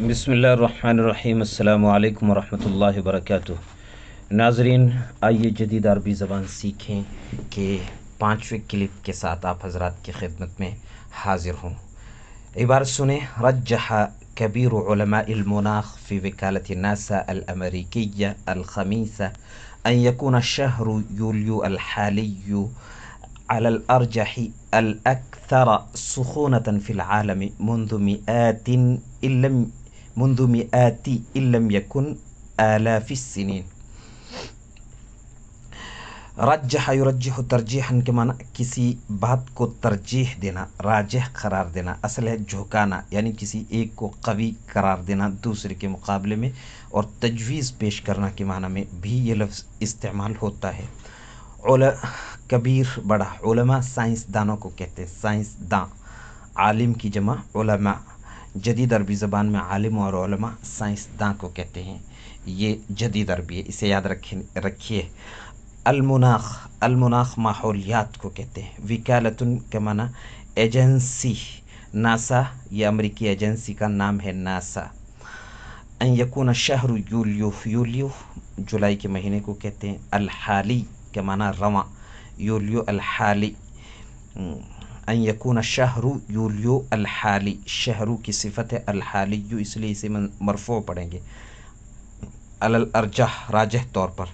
बिस्मिल्लाहिर्रहमानिर्रहीम अस्सलामु अलैकुम वरहमतुल्लाहि वबरकातुह। नाजरीन, आइए जदीद अरबी ज़बान सीखें कि पाँचवें क्लिप के साथ आप हज़रात की खिदमत में हाजिर हूँ। इबारत सुने। रज्जह कबीर उलमाइल मुनाख फ़ी वकालत नासा अल अमरीकिया अल खमीसा अन यकून शहरु यूलियो अल हालियु अलल अर्जही अल अक्थर सुखूनतन फ़िल आलमी मुंदु मिआती इल्लम यकुन आलाफिस सिनीन। रज्जह युरज्जिहु तरजीहन के माना किसी बात को तरजीह देना, राजह करार देना, असल है झुकाना, यानी किसी एक को कवी करार देना दूसरे के मुकाबले में, और तजवीज़ पेश करना के माना में भी ये लफ्ज़ इस्तेमाल होता है। कबीर बड़ा, उलमा साइंसदानों को कहते हैं, साइंसदान, आलिम की जमा उलमा। जदीद अरबी ज़बान में आलिम और उलमा साइंसदान को कहते हैं। ये जदीद अरबी है, इसे याद रखिए। अलमुनाख माहौलियात को कहते हैं। विकालतुन के माना एजेंसी, नासा ये अमरीकी एजेंसी का नाम है, नासा। अन यकून शहरु यूलियो जुलाई के महीने को कहते हैं। अलहाली के माना रवा, यूलियो अलहाली। अन यकून शहरु यूलियो अलहाली, शहरु की सिफत है, अलहालियु इसलिए इसे मरफू पढ़ेंगे। अलल अर्जह राजह तौर पर।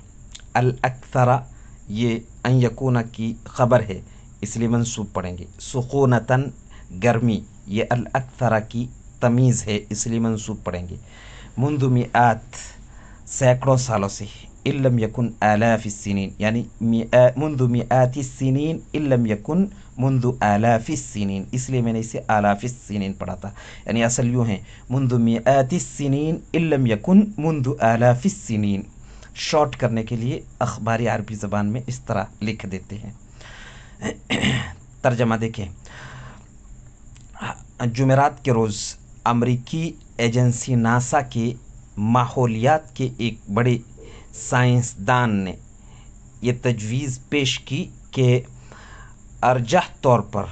अल अक्थरा ये अन यकूना की खबर है इसलिए मंसूब पढ़ेंगे। सुकूनतन गर्मी, ये अल अक्थरा की तमीज़ है इसलिए मंसूब पढ़ेंगे। मुंदु मिआत सैकड़ों सालों से, इल्लम यकुन आलाफिस सिनीन यानी मुंदु मिआतिस सिनीन इल्लम यकुन मुंदु आलाफिस सिनीन, इसलिए मैंने इसे आलाफिस सिनीन पढ़ा था। यानी असल यूँ है मुंदु मिआतिस सिनीन इल्लम यकुन मुंदु आलाफिस सिनीन। शॉर्ट करने के लिए अखबारी अरबी ज़बान में इस तरह लिख देते हैं। तर्जमा देखें। जुमेरात के रोज़ अमरीकी एजेंसी नासा के माहौलियात के एक बड़े साइंसदान ने ये तजवीज़ पेश की कि अर्जह तौर पर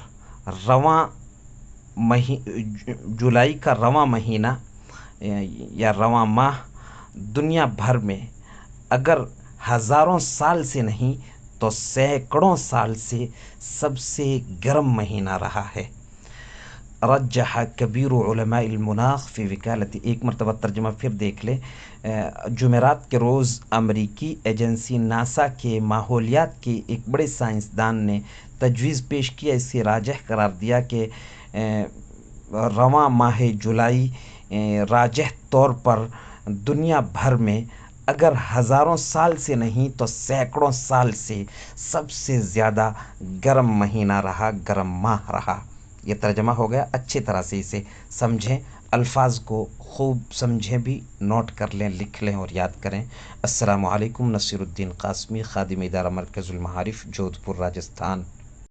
जुलाई का रवां महीना या रवां माह दुनिया भर में अगर हज़ारों साल से नहीं तो सैकड़ों साल से सबसे गर्म महीना रहा है। रज्जह कबीर उलमाइल मुनाख फ़ी वकालत, एक मरतबा तर्जमा फिर देख ले। जुमेरात के रोज़ अमरीकी एजेंसी नासा के माहौलियात के एक बड़े साइंसदान ने तजवीज़ पेश किया, इसे राजह करार दिया कि रवां माह जुलाई राजह तौर पर दुनिया भर में अगर हज़ारों साल से नहीं तो सैकड़ों साल से सबसे ज़्यादा गर्म महीना रहा, गर्म माह रहा। ये तर्जमा हो गया। अच्छी तरह से इसे समझें, अल्फाज को खूब समझें भी, नोट कर लें, लिख लें और याद करें। अस्सलामु अलैकुम। नसीरुद्दीन कासमी, खादिम इदारा मरकज़ुल महारिफ, जोधपुर, राजस्थान।